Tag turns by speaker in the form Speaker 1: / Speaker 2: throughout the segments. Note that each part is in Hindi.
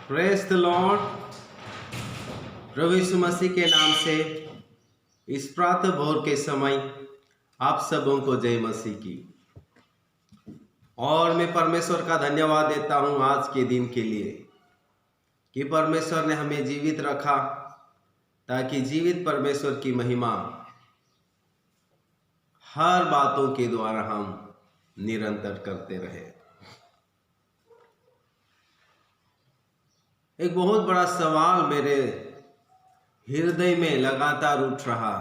Speaker 1: Praise the Lord. प्रभु यीशु मसीह के नाम से इस प्रातः भोर के समय आप सबों को जय मसीह की। और मैं परमेश्वर का धन्यवाद देता हूं आज के दिन के लिए कि परमेश्वर ने हमें जीवित रखा ताकि जीवित परमेश्वर की महिमा हर बातों के द्वारा हम निरंतर करते रहे। एक बहुत बड़ा सवाल मेरे हृदय में लगातार उठ रहा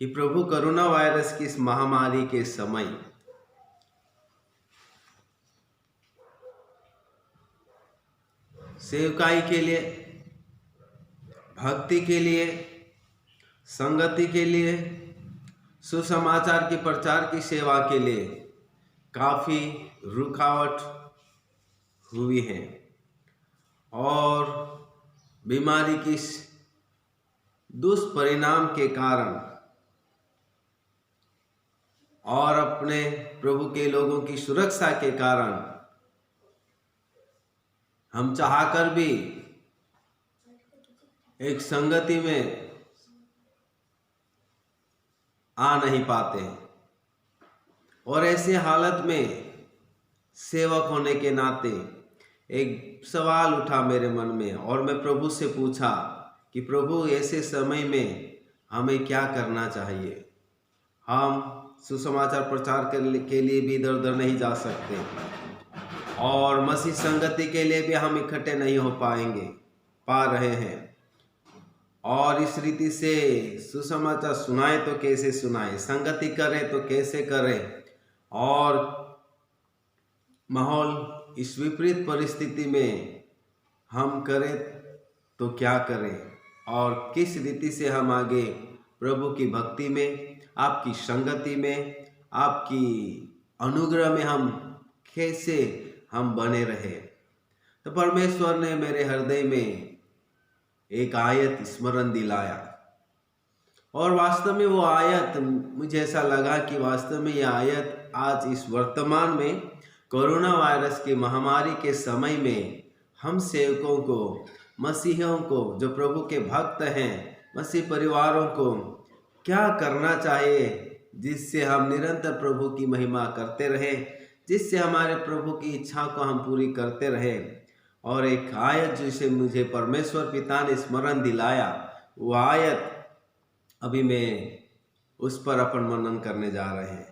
Speaker 1: कि प्रभु कोरोना वायरस की इस महामारी के समय सेवकाई के लिए, भक्ति के लिए, संगति के लिए, सुसमाचार के प्रचार की सेवा के लिए काफ़ी रुकावट हुई है और बीमारी की दुष्परिणाम के कारण और अपने प्रभु के लोगों की सुरक्षा के कारण हम चाहकर भी एक संगति में आ नहीं पाते और ऐसी हालत में सेवक होने के नाते एक सवाल उठा मेरे मन में और मैं प्रभु से पूछा कि प्रभु ऐसे समय में हमें क्या करना चाहिए। हम सुसमाचार प्रचार के लिए भी इधर उधर नहीं जा सकते और मसीह संगति के लिए भी हम इकट्ठे नहीं हो पा रहे हैं और इस रीति से सुसमाचार सुनाए तो कैसे सुनाए, संगति करें तो कैसे करें और माहौल इस विपरीत परिस्थिति में हम करें तो क्या करें और किस रीति से हम आगे प्रभु की भक्ति में, आपकी संगति में, आपकी अनुग्रह में हम कैसे हम बने रहे। तो परमेश्वर ने मेरे हृदय में एक आयत स्मरण दिलाया और वास्तव में वो आयत मुझे ऐसा लगा कि वास्तव में यह आयत आज इस वर्तमान में कोरोना वायरस की महामारी के समय में हम सेवकों को, मसीहियों को, जो प्रभु के भक्त हैं, मसीह परिवारों को क्या करना चाहिए जिससे हम निरंतर प्रभु की महिमा करते रहें, जिससे हमारे प्रभु की इच्छा को हम पूरी करते रहें। और एक आयत जिसे मुझे परमेश्वर पिता ने स्मरण दिलाया, वो आयत अभी मैं उस पर अपन मनन करने जा रहे हैं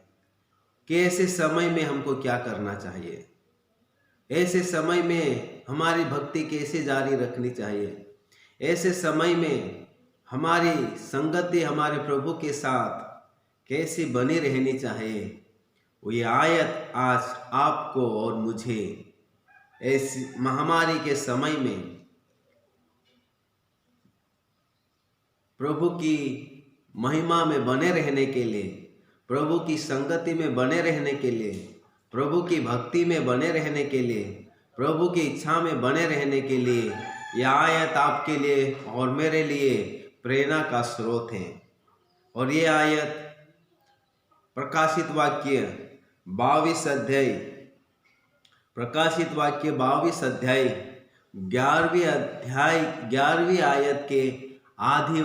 Speaker 1: कि ऐसे समय में हमको क्या करना चाहिए, ऐसे समय में हमारी भक्ति कैसे जारी रखनी चाहिए, ऐसे समय में हमारी संगति हमारे प्रभु के साथ कैसे बनी रहनी चाहिए। वो ये आयत आज आपको और मुझे ऐसी महामारी के समय में प्रभु की महिमा में बने रहने के लिए, प्रभु की संगति में बने रहने के लिए, प्रभु की भक्ति में बने रहने के लिए, प्रभु की इच्छा में बने रहने के लिए यह आयत आपके लिए और मेरे लिए प्रेरणा का स्रोत है। और ये आयत प्रकाशित वाक्य 22 अध्याय 11वीं आयत के आखिरी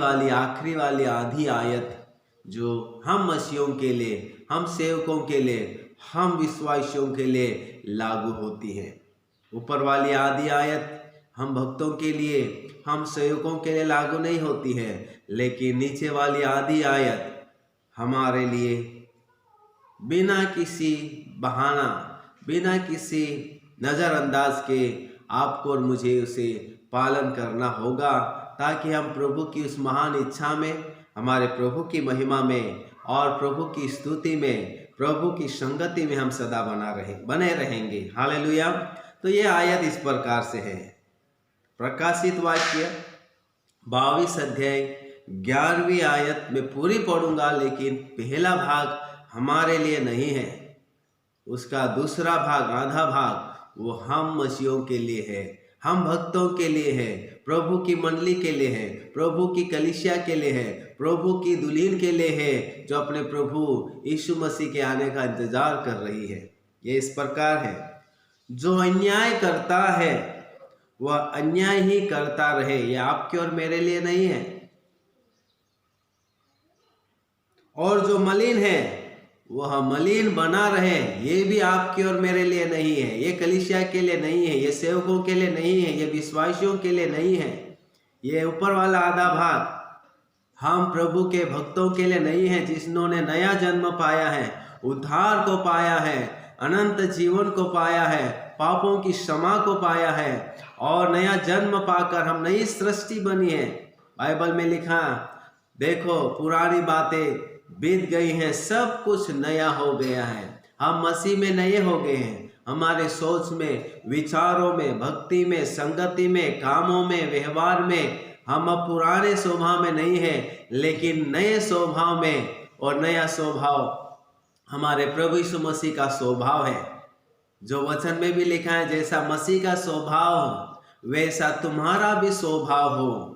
Speaker 1: वाली आधी आयत जो हम मसीहों के लिए, हम सेवकों के लिए, हम विश्वासियों के लिए लागू होती है। ऊपर वाली आधी आयत हम भक्तों के लिए, हम सेवकों के लिए लागू नहीं होती है, लेकिन नीचे वाली आधी आयत हमारे लिए बिना किसी बहाना, बिना किसी नज़रअंदाज के आपको और मुझे उसे पालन करना होगा ताकि हम प्रभु की उस महान इच्छा में, हमारे प्रभु की महिमा में और प्रभु की स्तुति में, प्रभु की संगति में हम सदा बने रहेंगे। हालेलुया। तो ये आयत इस प्रकार से है, प्रकाशित वाक्य 22 अध्याय 11वीं आयत में पूरी पढ़ूंगा, लेकिन पहला भाग हमारे लिए नहीं है, उसका दूसरा भाग, आधा भाग वो हम मसीहों के लिए है, हम भक्तों के लिए है, प्रभु की मंडली के लिए है, प्रभु की कलीसिया के लिए है, प्रभु की दुल्हन के लिए है जो अपने प्रभु यीशु मसीह के आने का इंतजार कर रही है। ये इस प्रकार है, जो अन्याय करता है वह अन्याय ही करता रहे, यह आपके और मेरे लिए नहीं है। और जो मलिन है वह मलिन बना रहे, ये भी आपके और मेरे लिए नहीं है। ये कलीसिया के लिए नहीं है, ये सेवकों के लिए नहीं है, ये विश्वासियों के लिए नहीं है। ये ऊपर वाला आधा भाग हम प्रभु के भक्तों के लिए नहीं है, जिन्होंने नया जन्म पाया है, उद्धार को पाया है, अनंत जीवन को पाया है, पापों की क्षमा को पाया है और नया जन्म पाकर हम नई सृष्टि बनी है। बाइबल में लिखा, देखो पुरानी बातें बीत गई हैं, सब कुछ नया हो गया है। हम मसीह में नए हो गए हैं। हमारे सोच में, विचारों में, भक्ति में, संगति में, कामों में, व्यवहार में हम अब पुराने स्वभाव में नहीं है, लेकिन नए स्वभाव में। और नया स्वभाव हमारे प्रभु यीशु मसीह का स्वभाव है, जो वचन में भी लिखा है, जैसा मसीह का स्वभाव वैसा तुम्हारा भी स्वभाव हो।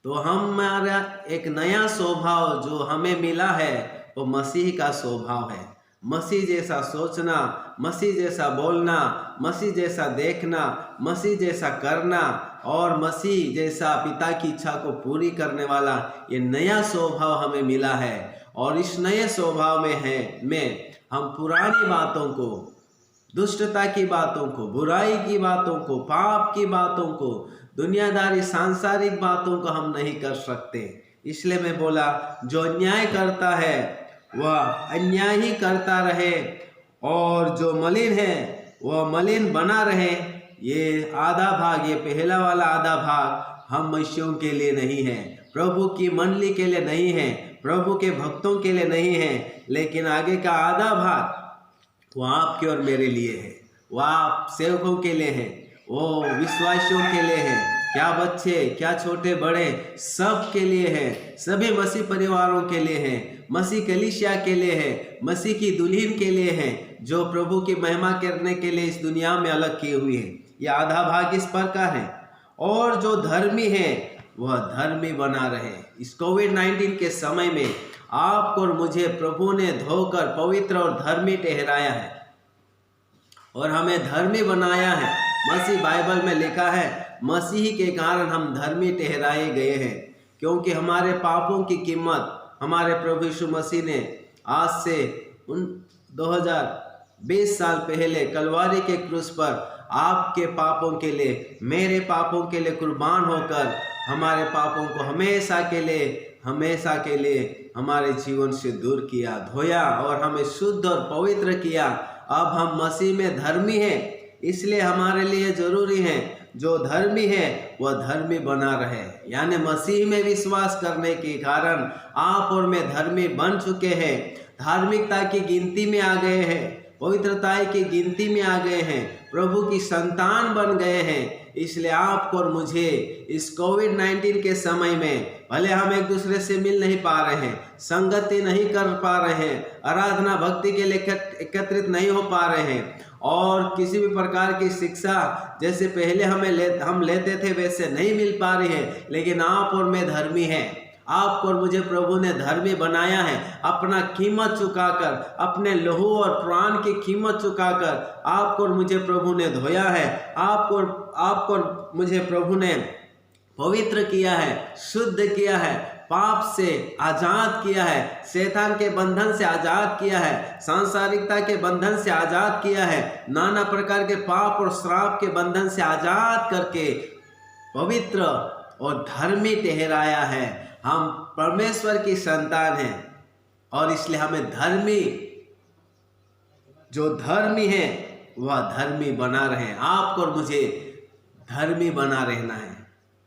Speaker 1: तो हमारा एक नया स्वभाव जो हमें मिला है वो मसीह का स्वभाव है। मसीह जैसा सोचना, मसीह जैसा बोलना, मसीह जैसा देखना, मसीह जैसा करना और मसीह जैसा पिता की इच्छा को पूरी करने वाला ये नया स्वभाव हमें मिला है। और इस नए स्वभाव में हम पुरानी बातों को, दुष्टता की बातों को, बुराई की बातों को, पाप की बातों को, दुनियादारी सांसारिक बातों को हम नहीं कर सकते। इसलिए मैं बोला, जो अन्याय करता है वह अन्याय ही करता रहे और जो मलिन है वह मलिन बना रहे। ये आधा भाग, ये पहला वाला आधा भाग हम मनुष्यों के लिए नहीं है, प्रभु की मंडली के लिए नहीं है, प्रभु के भक्तों के लिए नहीं है। लेकिन आगे का आधा भाग वो आपके और मेरे लिए है, वो आप सेवकों के लिए है, वो विश्वासियों के लिए है, क्या बच्चे क्या छोटे बड़े सब के लिए है, सभी मसीह परिवारों के लिए है, मसीह कलीसिया के लिए है, मसीह की दुल्हन के लिए है, जो प्रभु की महिमा करने के लिए इस दुनिया में अलग की हुई है। यह आधा भाग इस प्रकार है। और जो धर्मी है वह धर्मी बना रहे। इस कोविड-19 के समय में आपको और मुझे प्रभु ने धोकर पवित्र और धर्मी ठहराया है और हमें धर्मी बनाया है। मसीह बाइबल में लिखा है, मसीह के कारण हम धर्मी ठहराए गए हैं, क्योंकि हमारे पापों की कीमत हमारे प्रभु यीशु मसीह ने आज से 2020 साल पहले कलवारी के क्रूस पर आपके पापों के लिए, मेरे पापों के लिए कुर्बान होकर हमारे पापों को हमेशा के लिए हमारे जीवन से दूर किया, धोया और हमें शुद्ध और पवित्र किया। अब हम मसीह में धर्मी हैं, इसलिए हमारे लिए जरूरी है जो धर्मी है वह धर्मी बना रहे। यानी मसीह में विश्वास करने के कारण आप और मैं धर्मी बन चुके हैं, धार्मिकता की गिनती में आ गए हैं, पवित्रता की गिनती में आ गए हैं, प्रभु की संतान बन गए हैं। इसलिए आपको और मुझे इस कोविड-19 के समय में भले हम एक दूसरे से मिल नहीं पा रहे हैं, संगति नहीं कर पा रहे हैं, आराधना भक्ति के लिए एकत्रित नहीं हो पा रहे हैं और किसी भी प्रकार की शिक्षा जैसे पहले हम लेते थे वैसे नहीं मिल पा रही है, लेकिन आप और मैं धर्मी हैं। आपको और मुझे प्रभु ने धर्मी बनाया है, अपना कीमत चुकाकर, अपने लहू और प्राण की कीमत चुकाकर आपको और मुझे प्रभु ने धोया है, आपको और मुझे प्रभु ने पवित्र किया है, शुद्ध किया है, पाप से आजाद किया है, शैतान के बंधन से आजाद किया है, सांसारिकता के बंधन से आजाद किया है, नाना प्रकार के पाप और श्राप के बंधन से आजाद करके पवित्र और धर्मी ठहराया है। हम परमेश्वर की संतान हैं और इसलिए हमें जो धर्मी है वह धर्मी बना रहे। आपको और मुझे धर्मी बना रहना है।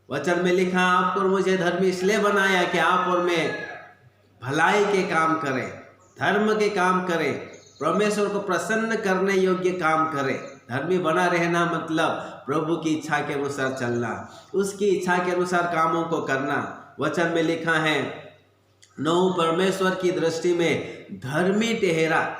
Speaker 1: वचन में लिखा, आपको और मुझे धर्मी इसलिए बनाया कि आप और मैं भलाई के काम करें, धर्म के काम करें, परमेश्वर को प्रसन्न करने योग्य काम करें। धर्मी बना रहना मतलब प्रभु की इच्छा के अनुसार चलना, उसकी इच्छा के अनुसार कामों को करना। वचन में लिखा है, नोह परमेश्वर की दृष्टि में धर्मी ठहरा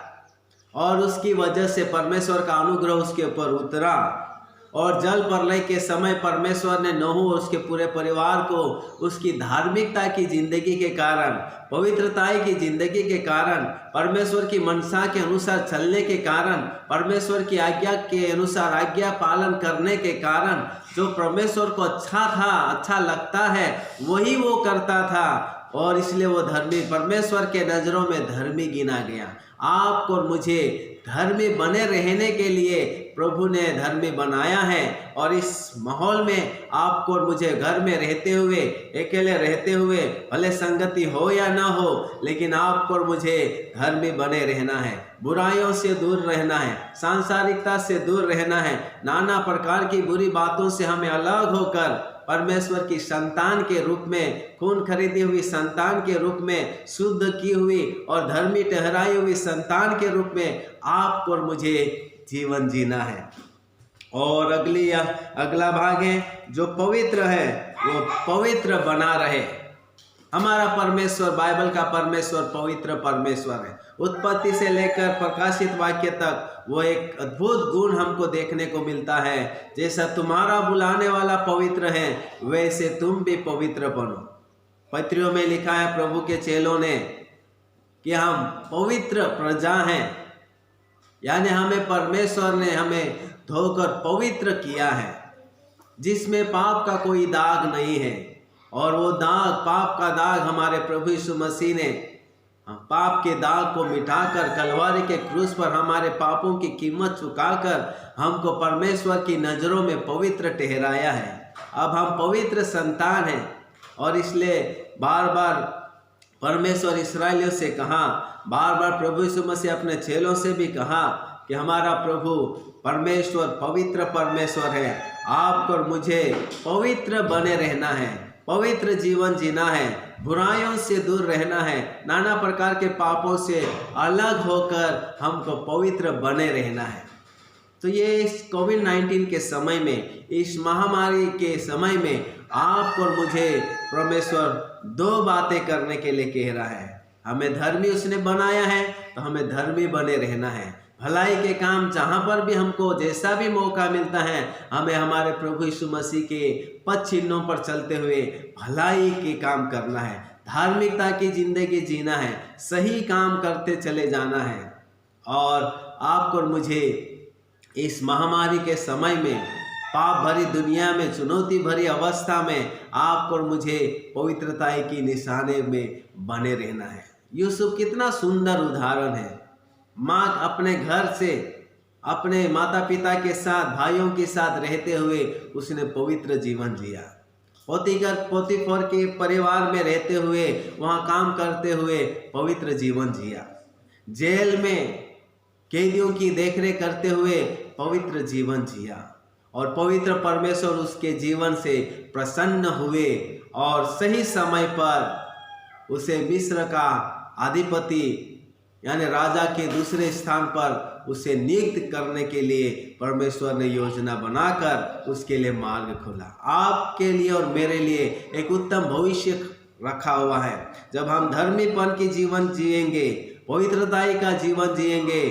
Speaker 1: और उसकी वजह से परमेश्वर का अनुग्रह उसके ऊपर उतरा और जल प्रलय के समय परमेश्वर ने नूह और उसके पूरे परिवार को उसकी धार्मिकता की जिंदगी के कारण, पवित्रता की जिंदगी के कारण, परमेश्वर की मनसा के अनुसार चलने के कारण, परमेश्वर की आज्ञा के अनुसार आज्ञा पालन करने के कारण जो परमेश्वर को अच्छा था, अच्छा लगता है, वही वो करता था और इसलिए वो धर्मी, परमेश्वर के नज़रों में धर्मी गिना गया। आपको और मुझे धर्मी बने रहने के लिए प्रभु ने धर्मी बनाया है और इस माहौल में आपको और मुझे घर में रहते हुए, अकेले रहते हुए, भले संगति हो या ना हो, लेकिन आपको और मुझे धर्मी बने रहना है, बुराइयों से दूर रहना है, सांसारिकता से दूर रहना है, नाना प्रकार की बुरी बातों से हमें अलग होकर परमेश्वर की संतान के रूप में, खून खरीदी हुई संतान के रूप में, शुद्ध की हुई और धर्मी ठहराई हुई संतान के रूप में आपको और मुझे जीवन जीना है। और अगला भाग है, जो पवित्र है वो पवित्र बना रहे। हमारा परमेश्वर, बाइबल का परमेश्वर पवित्र परमेश्वर है। उत्पत्ति से लेकर प्रकाशित वाक्य तक वो एक अद्भुत गुण हमको देखने को मिलता है। जैसा तुम्हारा बुलाने वाला पवित्र है, वैसे तुम भी पवित्र बनो। पत्रियों में लिखा है प्रभु के चेलों ने कि हम पवित्र प्रजा हैं, यानी हमें परमेश्वर ने हमें धोकर पवित्र किया है, जिसमें पाप का कोई दाग नहीं है। और वो दाग, पाप का दाग, हमारे प्रभु यीशु मसीह ने पाप के दाग को मिटाकर कलवारी के क्रूस पर हमारे पापों की कीमत चुकाकर हमको परमेश्वर की नज़रों में पवित्र ठहराया है। अब हम पवित्र संतान हैं और इसलिए बार बार परमेश्वर इस्राएलियों से कहा, बार बार प्रभु यीशु मसीह अपने चेलों से भी कहा कि हमारा प्रभु परमेश्वर पवित्र परमेश्वर है। आपको और मुझे पवित्र बने रहना है, पवित्र जीवन जीना है, बुराइयों से दूर रहना है, नाना प्रकार के पापों से अलग होकर हमको पवित्र बने रहना है। तो ये इस कोविड-19 के समय में, इस महामारी के समय में आपको और मुझे परमेश्वर दो बातें करने के लिए कह रहा है। हमें धर्मी उसने बनाया है, तो हमें धर्मी बने रहना है। भलाई के काम जहाँ पर भी हमको जैसा भी मौका मिलता है, हमें हमारे प्रभु यीशु मसीह के पद चिन्हों पर चलते हुए भलाई के काम करना है, धार्मिकता की जिंदगी जीना है, सही काम करते चले जाना है। और आपको और मुझे इस महामारी के समय में, पाप भरी दुनिया में, चुनौती भरी अवस्था में आपको और मुझे पवित्रता की निशाने में बने रहना है। यूसुफ कितना सुंदर उदाहरण है। माँ अपने घर से, अपने माता पिता के साथ, भाइयों के साथ रहते हुए उसने पवित्र जीवन जिया। पोतीफर के परिवार में रहते हुए, वहाँ काम करते हुए पवित्र जीवन जिया। जेल में कैदियों की देखरेख करते हुए पवित्र जीवन जिया और पवित्र परमेश्वर उसके जीवन से प्रसन्न हुए और सही समय पर उसे मिस्र का अधिपति यानी राजा के दूसरे स्थान पर उसे नियुक्त करने के लिए परमेश्वर ने योजना बनाकर उसके लिए मार्ग खोला। आपके लिए और मेरे लिए एक उत्तम भविष्य रखा हुआ है। जब हम धर्मीपन की जीवन जिएंगे, पवित्रता का जीवन जिएंगे,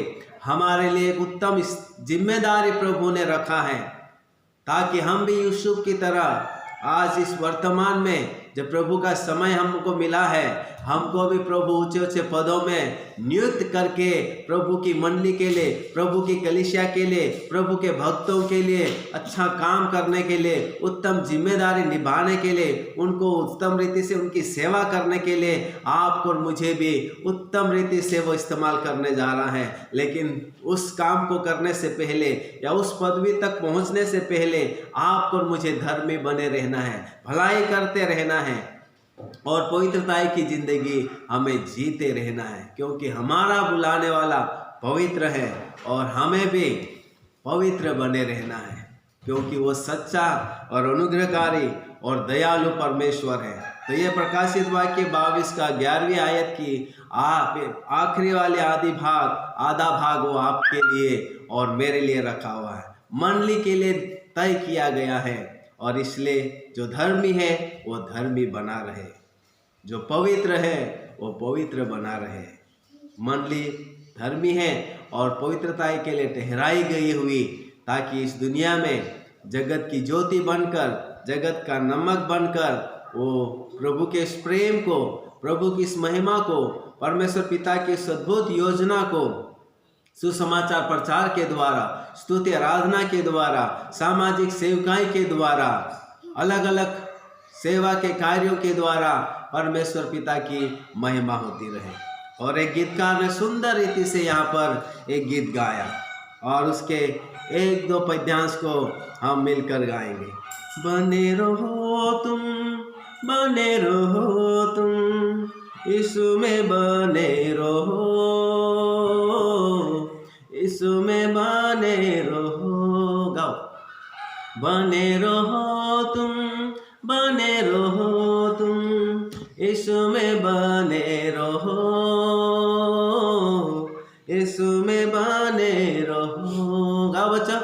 Speaker 1: हमारे लिए एक उत्तम जिम्मेदारी प्रभु ने रखा है, ताकि हम भी यूसुफ की तरह आज इस वर्तमान में जब प्रभु का समय हमको मिला है, हमको भी प्रभु ऊंचे ऊंचे पदों में नियुक्त करके प्रभु की मंडली के लिए, प्रभु की कलीसिया के लिए, प्रभु के भक्तों के लिए अच्छा काम करने के लिए, उत्तम जिम्मेदारी निभाने के लिए, उनको उत्तम रीति से उनकी सेवा करने के लिए आपको और मुझे भी उत्तम रीति से वो इस्तेमाल करने जा रहा है। लेकिन उस काम को करने से पहले या उस पदवी तक पहुंचने से पहले आपको और मुझे धर्मी बने रहना है, भलाई करते रहना है और पवित्रता की जिंदगी हमें जीते रहना है, क्योंकि हमारा बुलाने वाला पवित्र है और हमें भी पवित्र बने रहना है, क्योंकि वो सच्चा और अनुग्रहकारी और दयालु परमेश्वर है। तो ये प्रकाशित वाक्य 22 का 11वीं आयत की आखिरी वाले आधा भाग वो आपके लिए और मेरे लिए रखा हुआ है, मंडली के लिए तय किया गया है। और इसलिए जो धर्मी है वो धर्मी बना रहे, जो पवित्र है वो पवित्र बना रहे। मंडली धर्मी है और पवित्रता के लिए ठहराई गई हुई, ताकि इस दुनिया में जगत की ज्योति बनकर, जगत का नमक बनकर वो प्रभु के इस प्रेम को, प्रभु की इस महिमा को, परमेश्वर पिता की इस अद्भुत योजना को सुसमाचार प्रचार के द्वारा, स्तुति आराधना के द्वारा, सामाजिक सेवकाई के द्वारा, अलग अलग सेवा के कार्यों के द्वारा परमेश्वर पिता की महिमा होती रहे। और एक गीतकार ने सुंदर रीति से यहाँ पर एक गीत गाया और उसके एक दो पद्यांश को हम मिलकर गाएंगे। बने रहो तुम, बने रहो तुम, यीशु में बने रहो, यीशु में बने रहो। गाओ। बने रहो तुम, बने रहो तुम, यीशु में बने रहो, यीशु में बने रहो। गाओ बच्चा।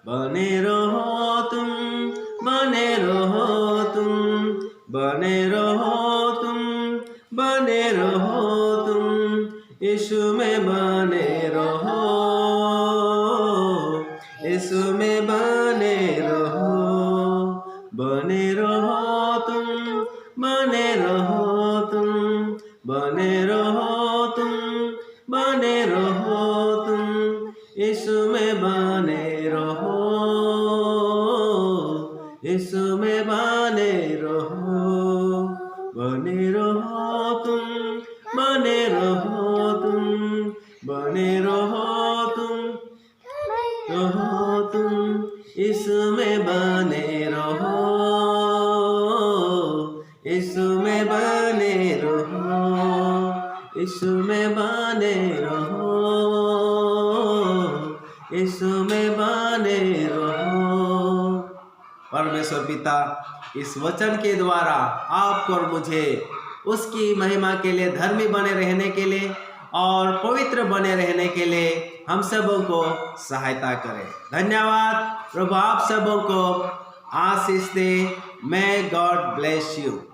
Speaker 1: बने रहो तुम, बने रहो तुम, बने रहो तुम, बने रहो तुम, यीशु में बने रहो, यीशु में बने रहो। बने रहो तुम, बने रहो तुम, बने रहो तुम, बने रहो तुम, यीशु में बने रहो, यीशु में बने रहो। बने रहो तुम, बने रहो तुम, बने रहो तुम, रहो तुम, यीशु में बने रहो, यीशु में बने रहो, यीशु में बने रहो, यीशु में बने रहो। परमेश्वर पिता इस वचन के द्वारा आपको और मुझे उसकी महिमा के लिए, धर्मी बने रहने के लिए और पवित्र बने रहने के लिए हम सबों को सहायता करें। धन्यवाद। प्रभु आप सबों को आशीष दे। May God bless you.